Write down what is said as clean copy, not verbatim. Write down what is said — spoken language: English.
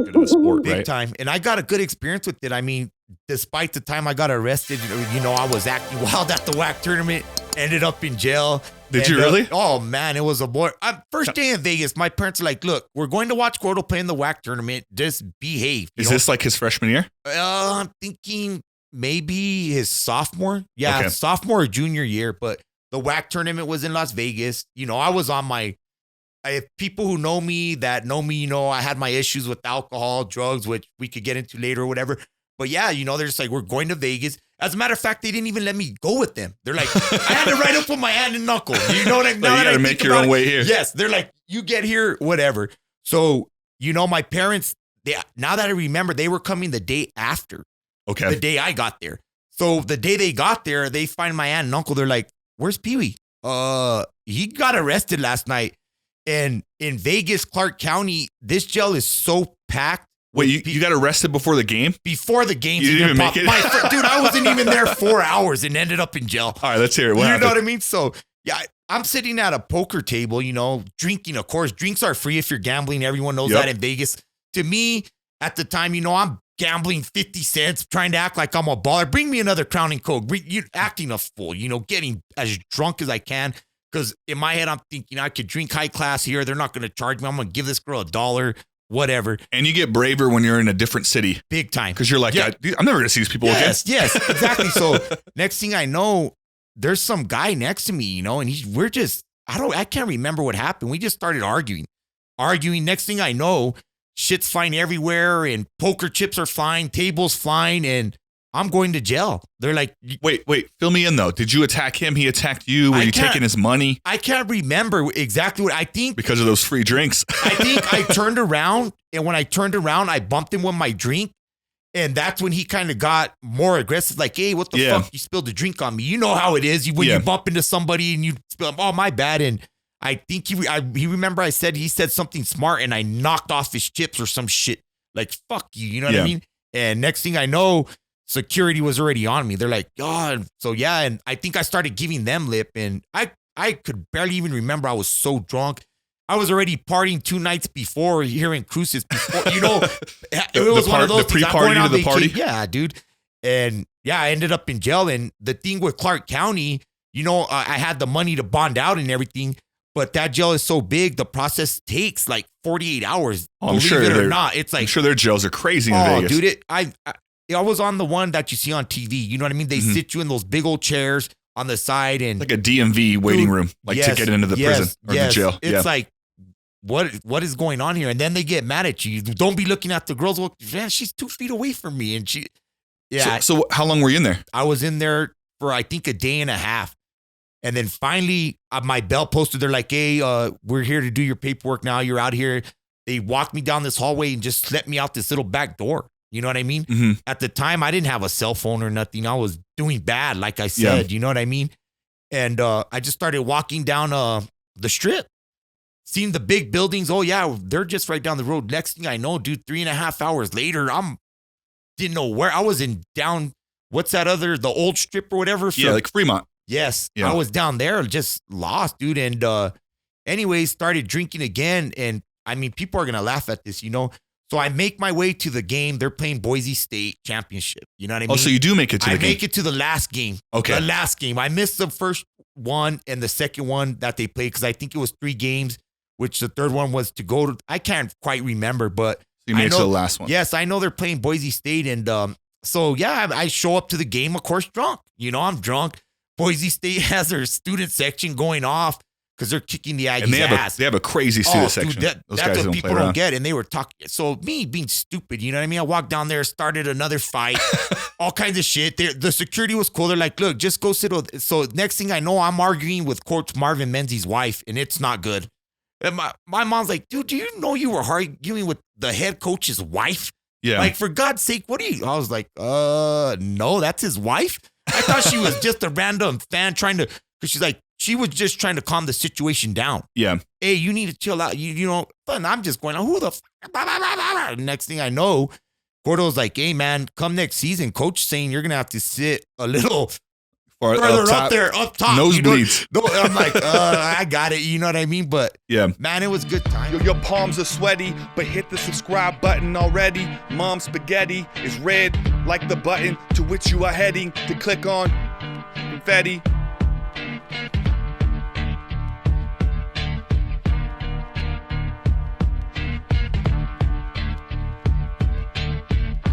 good of a sport, Big right? time. And I got a good experience with it. I mean, despite the time I got arrested, I was acting wild at the WAC tournament, ended up in jail. Did you really? Oh, man, it was a boy. First day in Vegas, my parents are like, look, we're going to watch Gordo play in the WAC tournament. Just behave. Is this like his freshman year? I'm thinking maybe his sophomore. Yeah, okay. Sophomore or junior year. But the WAC tournament was in Las Vegas. I was on my... people who know me, I had my issues with alcohol, drugs, which we could get into later or whatever. But yeah, they're just like, we're going to Vegas. As a matter of fact, they didn't even let me go with them. They're like, I had to ride up with my hand and knuckle. You know what I mean? So you got to make your own way here. Yes. They're like, you get here, whatever. So, my parents, now that I remember, they were coming the day after. Okay. The day I got there. So the day they got there, they find my aunt and uncle. They're like, where's Pee-wee? He got arrested last night. And in Vegas, Clark County, this jail is so packed. Wait, you got arrested before the game? Before the game. You didn't even make it? Dude, I wasn't even there 4 hours and ended up in jail. All right, let's hear it. What happened? Know what I mean? So, yeah, I'm sitting at a poker table, drinking, of course. Drinks are free if you're gambling. Everyone knows that in Vegas. To me, at the time, I'm gambling 50 cents, trying to act like I'm a baller. Bring me another Crown and Coke. You're acting a fool, getting as drunk as I can. Because in my head, I'm thinking I could drink high class here. They're not going to charge me. I'm going to give this girl $1, whatever. And you get braver when you're in a different city. Big time. Because you're like, I'm never going to see these people again. Yes, exactly. So next thing I know, there's some guy next to me, and I can't remember what happened. We just started arguing. Next thing I know, shit's flying everywhere and poker chips are flying, tables flying, and I'm going to jail. They're like, wait, fill me in though. Did you attack him? He attacked you? Were you taking his money? I can't remember exactly what I think. Because of those free drinks. I think I turned around, and when I turned around, I bumped him with my drink. And that's when he kind of got more aggressive. Like, hey, what the fuck? You spilled a drink on me. You know how it is. When you bump into somebody and you spill, oh, my bad. And I think he remember he said something smart, and I knocked off his chips or some shit. Like, fuck you. You know what I mean? And next thing I know, security was already on me. They're like, God. So yeah, and I think I started giving them lip, and I could barely even remember. I was so drunk. I was already partying 2 nights before here in Cruces. Before, it was one of those the pre-party to the party. Yeah, dude. And yeah, I ended up in jail. And the thing with Clark County, I had the money to bond out and everything, but that jail is so big, the process takes like 48 hours. Oh, I'm sure it or not. It's like, I'm sure their jails are crazy in Vegas. Dude, I was on the one that you see on TV. You know what I mean? They sit you in those big old chairs on the side, and like a DMV waiting room, to get into the prison or the jail. It's like, what is going on here? And then they get mad at you. Don't be looking at the girls. Well, man, she's 2 feet away from me, and So how long were you in there? I was in there for I think a day and a half, and then finally my bell posted. They're like, hey, we're here to do your paperwork now. You're out here. They walked me down this hallway and just let me out this little back door. You know what I mean? Mm-hmm. At the time, I didn't have a cell phone or nothing. I was doing bad, like I said. You know what I mean? And I just started walking down the strip, seeing the big buildings. Oh, yeah, they're just right down the road. Next thing I know, dude, 3.5 hours later, didn't know where. I was in down, what's that other, the old strip or whatever? Yeah, like Fremont. Yes. Yeah. I was down there, just lost, dude. And anyways, started drinking again. And I mean, people are going to laugh at this, So I make my way to the game. They're playing Boise State championship. You know what I mean? Oh, so you do make it to the game. I make it to the last game. Okay. The last game. I missed the first one and the second one that they played because I think it was 3 games, which the third one was to go to. I can't quite remember, but. So you made it to the last one. Yes, I know they're playing Boise State. And so, yeah, I show up to the game, of course, drunk. I'm drunk. Boise State has their student section going off. Because they're kicking the Aggies' ass. They have a crazy student section. Dude, that's what people don't get. And they were talking. So me being stupid, you know what I mean? I walked down there, started another fight, all kinds of shit. The security was cool. They're like, look, just go sit. So next thing I know, I'm arguing with Coach Marvin Menzies' wife, and it's not good. And my mom's like, dude, do you know you were arguing with the head coach's wife? Yeah. Like, for God's sake, what are you? I was like, no, that's his wife? I thought she was just a random fan trying to, because she's like, she was just trying to calm the situation down. Yeah. Hey, you need to chill out. And I'm just going, who the fuck? Next thing I know, Gordo's like, hey, man, come next season, coach saying you're going to have to sit a little further up there, up top. Nosebleeds. I'm like, I got it. You know what I mean? But yeah, man, it was good time. Your palms are sweaty, but hit the subscribe button already. Mom's spaghetti is red like the button to which you are heading to click on. Confetti.